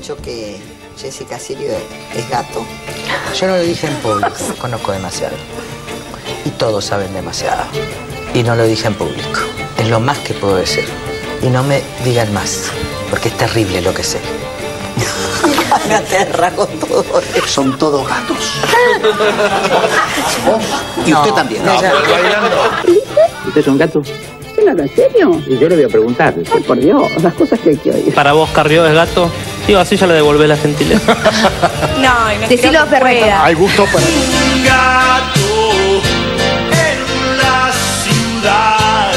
dicho que Jessica Sirio es gato. Yo no lo dije en público, conozco demasiado. Y todos saben demasiado. Y no lo dije en público. Es lo más que puedo decir. Y no me digan más, porque es terrible lo que sé. Me aterra con todo eso. Son todos gatos. Y No, usted también. no, ¿Usted es un gato? ¿Usted habla en serio? Y yo le voy a preguntar. Ay, por Dios, las cosas que hay que oír. ¿Para vos Carrió es gato? Digo, así ya le devolvés la gentileza. No, y no Decilo, creo que Ferreto. pueda. Hay gusto para... Gato en la ciudad.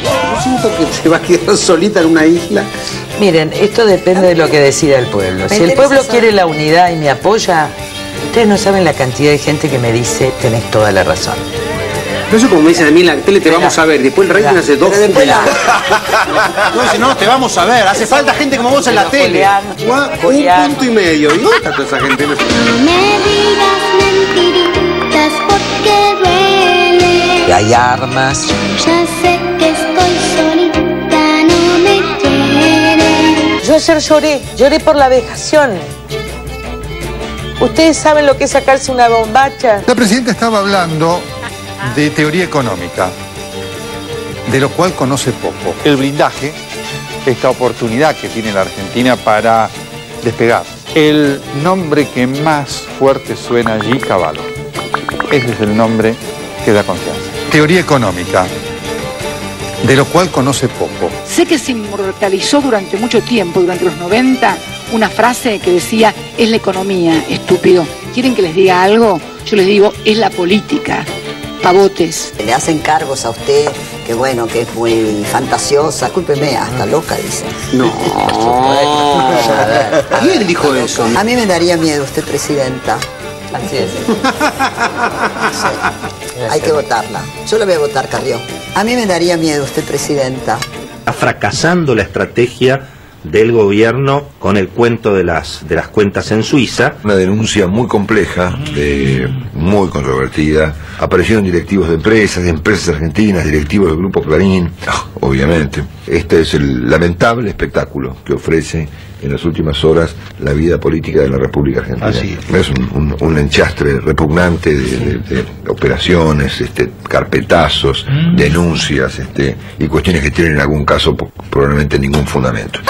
Yo siento que se va a quedar solita en una isla. Miren, esto depende de lo que decida el pueblo. Si el pueblo quiere la unidad y me apoya, ustedes no saben la cantidad de gente que me dice, tenés toda la razón. Pero eso como me dicen a mí en la tele, te vamos a ver. Después el rating hace dos pelados. No, si no, te vamos a ver. Hace falta gente como vos en la tele. Julián. 1,5 puntos. ¿Y dónde está toda esa gente? No me digas mentiritas porque duele. Y hay armas. Ya sé que estoy solita, no me quiere. Yo ayer lloré por la vejación. ¿Ustedes saben lo que es sacarse una bombacha? La presidenta estaba hablando de teoría económica, de lo cual conoce poco. El blindaje, esta oportunidad que tiene la Argentina para despegar. El nombre que más fuerte suena allí, Cavallo. Ese es el nombre que da confianza. Teoría económica, de lo cual conoce poco. Sé que se inmortalizó durante mucho tiempo, durante los 90, una frase que decía, es la economía, estúpido. ¿Quieren que les diga algo? Yo les digo, es la política. Pavotes. Le hacen cargos a usted, que bueno, que es muy fantasiosa. Discúlpeme, hasta loca, dice. No. ¿Quién dijo eso? A mí me daría miedo usted, presidenta. Así es. Sí. Hay que votarla. Yo la voy a votar, Carrió. A mí me daría miedo usted, presidenta. Está fracasando la estrategia del gobierno con el cuento de las cuentas en Suiza. Una denuncia muy compleja, muy controvertida. Aparecieron directivos de empresas argentinas, directivos del Grupo Clarín, obviamente. Este es el lamentable espectáculo que ofrece en las últimas horas la vida política de la República Argentina. Así es un enchastre repugnante de operaciones, carpetazos, denuncias, y cuestiones que tienen en algún caso probablemente ningún fundamento.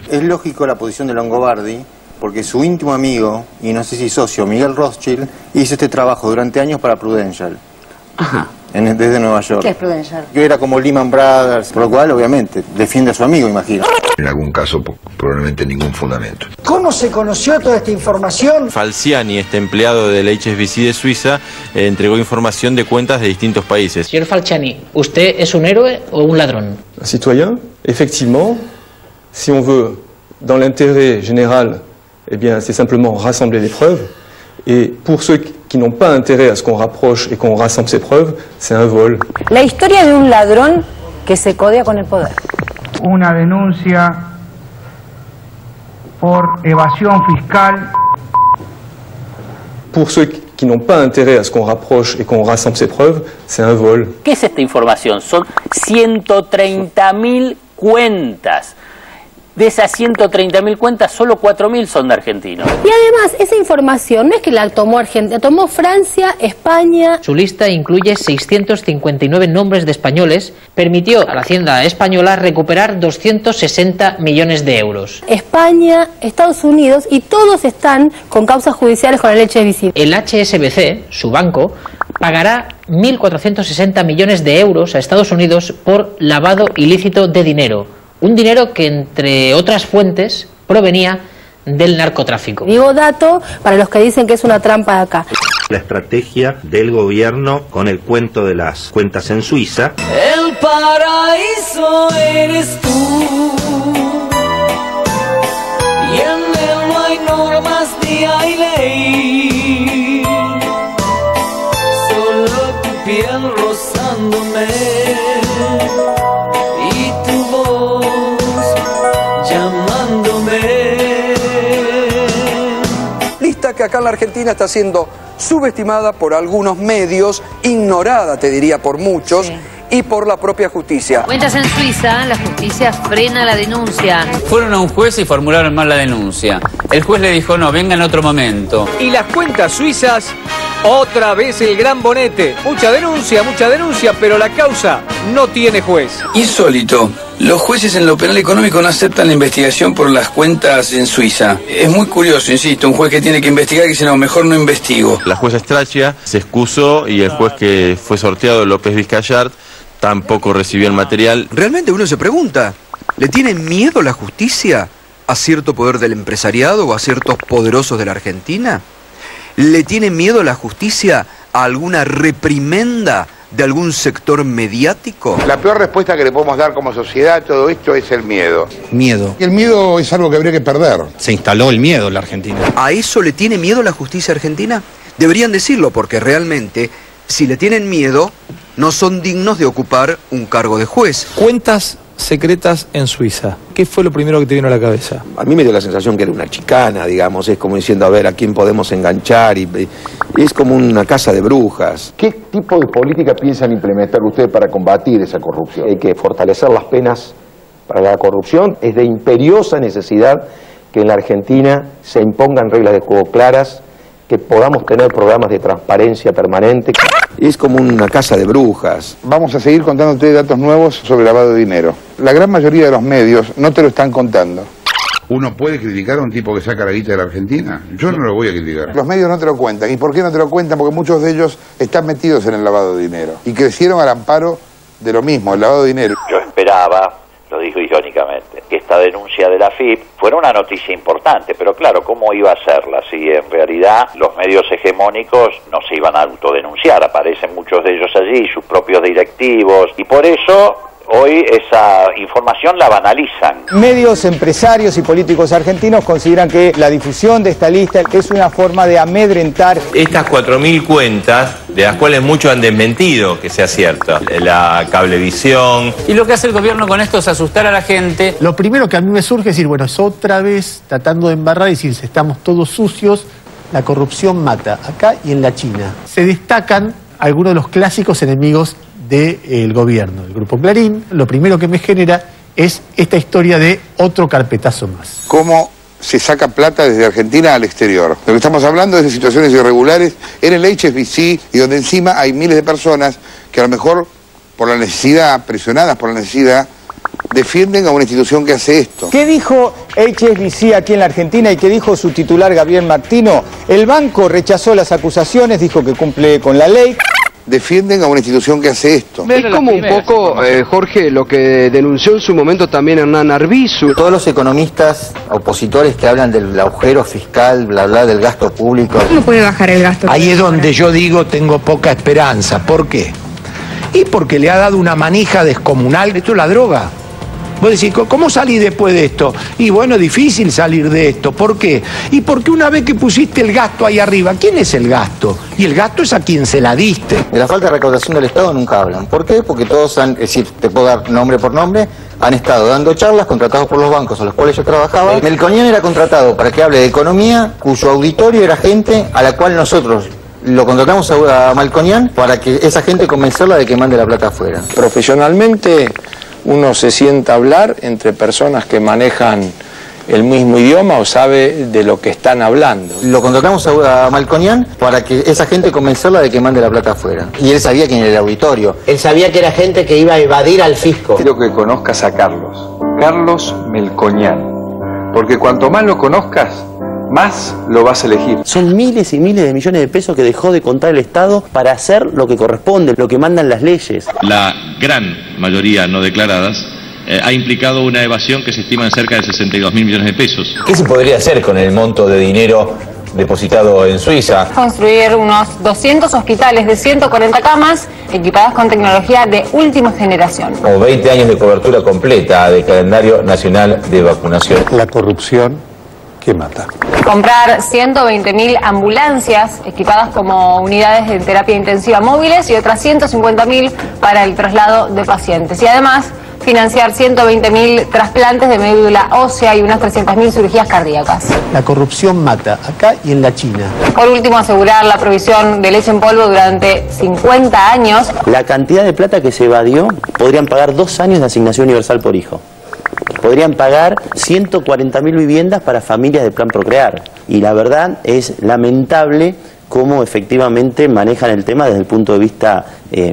Es lógico la posición de Longobardi, porque su íntimo amigo, y no sé si socio, Miguel Rothschild, hizo este trabajo durante años para Prudential. Ajá. Desde Nueva York. ¿Qué es Prudential? Que era como Lehman Brothers, por lo cual, obviamente, defiende a su amigo, imagino. En algún caso probablemente ningún fundamento. ¿Cómo se conoció toda esta información? Falciani, este empleado del HSBC de Suiza, entregó información de cuentas de distintos países. Señor Falciani, ¿usted es un héroe o un ladrón? Un citoyen, effectivement, si on veut, dans l'intérêt général, eh bien, c'est simplement rassembler les preuves. Et pour ceux qui n'ont pas intérêt à ce qu'on rapproche et qu'on rassemble ces preuves, c'est un vol. La historia de un ladrón que se codea con el poder. Una denuncia por evasión fiscal. Pour ceux qui n'ont pas intérêt à ce qu'on rapproche et qu'on rassemble ces preuves, c'est un vol. ¿Qué es esta información? Son 130.000 cuentas. De esas 130.000 cuentas, solo 4.000 son de argentinos. Y además, esa información no es que la tomó Argentina, la tomó Francia, España. Su lista incluye 659 nombres de españoles. Permitió a la Hacienda española recuperar 260 millones de euros. España, Estados Unidos, y todos están con causas judiciales con el HSBC. El HSBC, su banco, pagará 1.460 millones de euros a Estados Unidos por lavado ilícito de dinero. Un dinero que, entre otras fuentes, provenía del narcotráfico. Digo dato para los que dicen que es una trampa de acá. La estrategia del gobierno con el cuento de las cuentas en Suiza. El paraíso eres tú. Y en él no hay normas ni hay ley. Solo tu piel rozándome. que acá en la Argentina está siendo subestimada por algunos medios, ignorada, te diría, por muchos, y por la propia justicia. Cuentas en Suiza, la justicia frena la denuncia. Fueron a un juez y formularon mal la denuncia. El juez le dijo, no, venga en otro momento. Y las cuentas suizas, otra vez el gran bonete. Mucha denuncia, pero la causa no tiene juez. Insólito. Los jueces en lo penal económico no aceptan la investigación por las cuentas en Suiza. Es muy curioso, insisto, un juez que tiene que investigar y dice, no, mejor no investigo. La jueza Strachia se excusó y el juez que fue sorteado, López Vizcayart, tampoco recibió el material. Realmente uno se pregunta, ¿le tiene miedo la justicia a cierto poder del empresariado o a ciertos poderosos de la Argentina? ¿Le tiene miedo la justicia a alguna reprimenda de algún sector mediático? La peor respuesta que le podemos dar como sociedad a todo esto es el miedo. Miedo. El miedo es algo que habría que perder. Se instaló el miedo en la Argentina. ¿A eso le tiene miedo la justicia argentina? Deberían decirlo, porque realmente, si le tienen miedo, no son dignos de ocupar un cargo de juez. Cuentas secretas en Suiza. ¿Qué fue lo primero que te vino a la cabeza? A mí me dio la sensación que era una chicana, digamos, es como diciendo, a ver, a quién podemos enganchar, y es como una casa de brujas. ¿Qué tipo de política piensan implementar ustedes para combatir esa corrupción? Hay que fortalecer las penas para la corrupción. Es de imperiosa necesidad que en la Argentina se impongan reglas de juego claras, que podamos tener programas de transparencia permanente. Es como una casa de brujas. Vamos a seguir contándote datos nuevos sobre lavado de dinero. La gran mayoría de los medios no te lo están contando. ¿Uno puede criticar a un tipo que saca la guita de la Argentina? Yo no lo voy a criticar. Los medios no te lo cuentan. ¿Y por qué no te lo cuentan? Porque muchos de ellos están metidos en el lavado de dinero. Y crecieron al amparo de lo mismo, el lavado de dinero. Yo esperaba, lo digo irónicamente, que esta denuncia de la AFIP fuera una noticia importante, pero claro, ¿cómo iba a serla si en realidad los medios hegemónicos no se iban a autodenunciar? Aparecen muchos de ellos allí, sus propios directivos, y por eso hoy esa información la banalizan. Medios, empresarios y políticos argentinos consideran que la difusión de esta lista es una forma de amedrentar. Estas 4.000 cuentas, de las cuales muchos han desmentido que sea cierta, la Cablevisión. Y lo que hace el gobierno con esto es asustar a la gente. Lo primero que a mí me surge es decir, bueno, es otra vez tratando de embarrar y decir, estamos todos sucios, la corrupción mata, acá y en la China. Se destacan algunos de los clásicos enemigos del gobierno, el Grupo Clarín. Lo primero que me genera es esta historia de otro carpetazo más. ¿Cómo se saca plata desde Argentina al exterior? Lo que estamos hablando es de situaciones irregulares en el HSBC, y donde encima hay miles de personas que a lo mejor, por la necesidad, presionadas por la necesidad, defienden a una institución que hace esto. ¿Qué dijo HSBC aquí en la Argentina y qué dijo su titular Gabriel Martino? El banco rechazó las acusaciones, dijo que cumple con la ley. Defienden a una institución que hace esto. Es como un poco, Jorge, lo que denunció en su momento también Hernán Arbizu. Todos los economistas opositores que hablan del agujero fiscal, bla bla, del gasto público. ¿Cómo puede bajar el gasto? Ahí es donde yo digo tengo poca esperanza. ¿Por qué? Y porque le ha dado una manija descomunal. Esto es la droga. Vos decís, ¿cómo salí después de esto? Y bueno, difícil salir de esto. ¿Por qué? Y porque una vez que pusiste el gasto ahí arriba, ¿quién es el gasto? Y el gasto es a quien se la diste. De la falta de recaudación del Estado nunca hablan. ¿Por qué? Porque todos han, es decir, te puedo dar nombre por nombre, han estado dando charlas contratados por los bancos a los cuales yo trabajaba. Melconian era contratado para que hable de economía, cuyo auditorio era gente a la cual nosotros lo contratamos a Melconian para que esa gente convencerla de que mande la plata afuera. Profesionalmente uno se sienta a hablar entre personas que manejan el mismo idioma o sabe de lo que están hablando. Lo contratamos a Melconian para que esa gente convencerla de que mande la plata afuera. Y él sabía quién era el auditorio. Él sabía que era gente que iba a evadir al fisco. Quiero que conozcas a Carlos Melconian, porque cuanto más lo conozcas, más lo vas a elegir. Son miles y miles de millones de pesos que dejó de contar el Estado para hacer lo que corresponde, lo que mandan las leyes. La gran mayoría no declaradas ha implicado una evasión que se estima en cerca de 62.000 millones de pesos. ¿Qué se podría hacer con el monto de dinero depositado en Suiza? Construir unos 200 hospitales de 140 camas equipadas con tecnología de última generación. O 20 años de cobertura completa de calendario nacional de vacunación. La corrupción que mata. Comprar 120.000 ambulancias equipadas como unidades de terapia intensiva móviles y otras 150.000 para el traslado de pacientes. Y además financiar 120.000 trasplantes de médula ósea y unas 300.000 cirugías cardíacas. La corrupción mata, acá y en la China. Por último, asegurar la provisión de leche en polvo durante 50 años. La cantidad de plata que se evadió, podrían pagar 2 años de asignación universal por hijo. Podrían pagar 140.000 viviendas para familias de Plan Procrear. Y la verdad es lamentable cómo efectivamente manejan el tema desde el punto de vista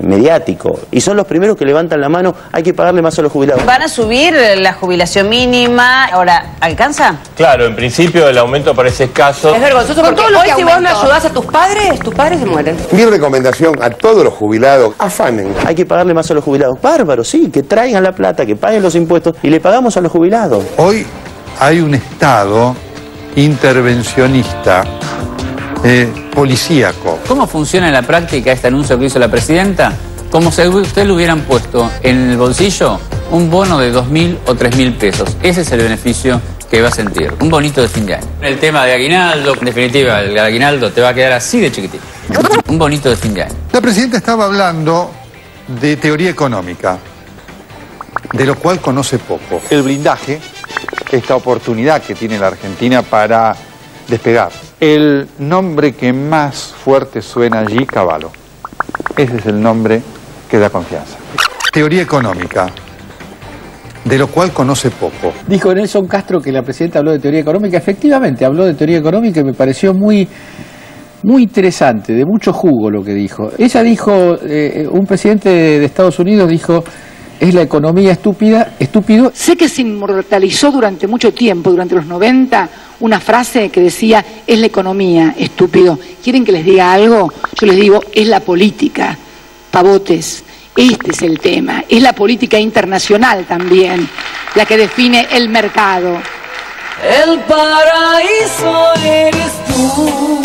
mediático. Y son los primeros que levantan la mano, hay que pagarle más a los jubilados. Van a subir la jubilación mínima. Ahora, ¿alcanza? Claro, en principio el aumento parece escaso. Es vergonzoso porque hoy si vos no ayudás a tus padres se mueren. Mi recomendación a todos los jubilados, afanen. Hay que pagarle más a los jubilados. Bárbaro, sí, que traigan la plata, que paguen los impuestos y le pagamos a los jubilados. Hoy hay un Estado intervencionista, policíaco. ¿Cómo funciona en la práctica este anuncio que hizo la presidenta? Como si usted le hubieran puesto en el bolsillo un bono de 2.000 o 3.000 pesos. Ese es el beneficio que va a sentir. Un bonito de fin de año. El tema de aguinaldo, en definitiva, el aguinaldo te va a quedar así de chiquitito. Un bonito de fin de año. La presidenta estaba hablando de teoría económica, de lo cual conoce poco. El blindaje, esta oportunidad que tiene la Argentina para despegar. El nombre que más fuerte suena allí, Cavallo. Ese es el nombre que da confianza. Teoría económica, de lo cual conoce poco. Dijo Nelson Castro que la presidenta habló de teoría económica. Efectivamente, habló de teoría económica y me pareció muy interesante, de mucho jugo lo que dijo. Ella dijo, un presidente de Estados Unidos dijo, es la economía estúpido. Sé que se inmortalizó durante mucho tiempo, durante los 90, una frase que decía, es la economía, estúpido. ¿Quieren que les diga algo? Yo les digo, es la política, pavotes. Este es el tema. Es la política internacional también, la que define el mercado. El paraíso eres tú.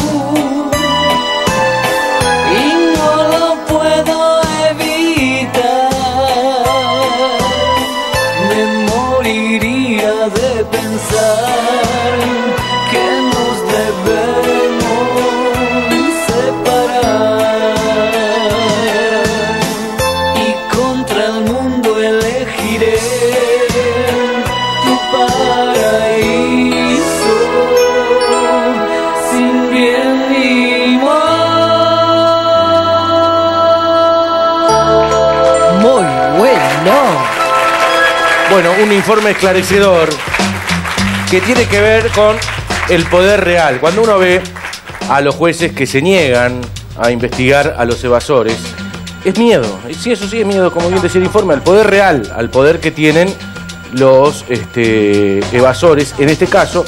Y no lo puedo evitar. Me moriría de pensar que nos debemos separar. Y contra el mundo elegiré tu paraíso, sin bien ni mal. Muy bueno. Bueno, un informe esclarecedor que tiene que ver con el poder real. Cuando uno ve a los jueces que se niegan a investigar a los evasores, es miedo. Sí, eso sí es miedo, como bien decía el informe, al poder real, al poder que tienen los evasores en este caso.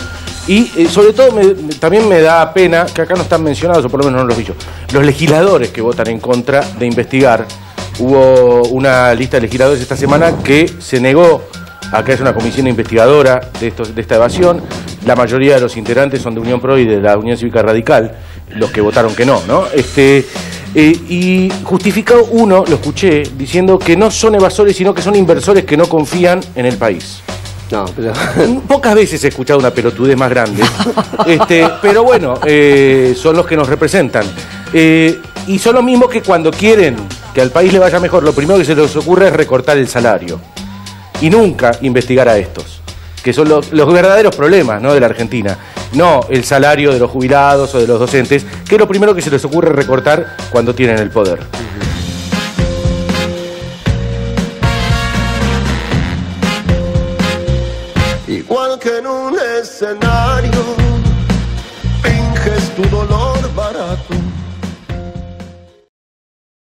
Y sobre todo también me da pena que acá no están mencionados, o por lo menos no los vi yo, los legisladores que votan en contra de investigar. Hubo una lista de legisladores esta semana que se negó a que haya una comisión investigadora de esta evasión. La mayoría de los integrantes son de Unión Pro y de la Unión Cívica Radical, los que votaron que no, ¿no? Y justificado uno, lo escuché, diciendo que no son evasores, sino que son inversores que no confían en el país. No, pero... Pocas veces he escuchado una pelotudez más grande, pero bueno, son los que nos representan. Y son los mismos que cuando quieren que al país le vaya mejor, lo primero que se les ocurre es recortar el salario. Y nunca investigar a estos, que son los verdaderos problemas, ¿no?, de la Argentina. No el salario de los jubilados o de los docentes, que es lo primero que se les ocurre recortar cuando tienen el poder. Igual que en un escenario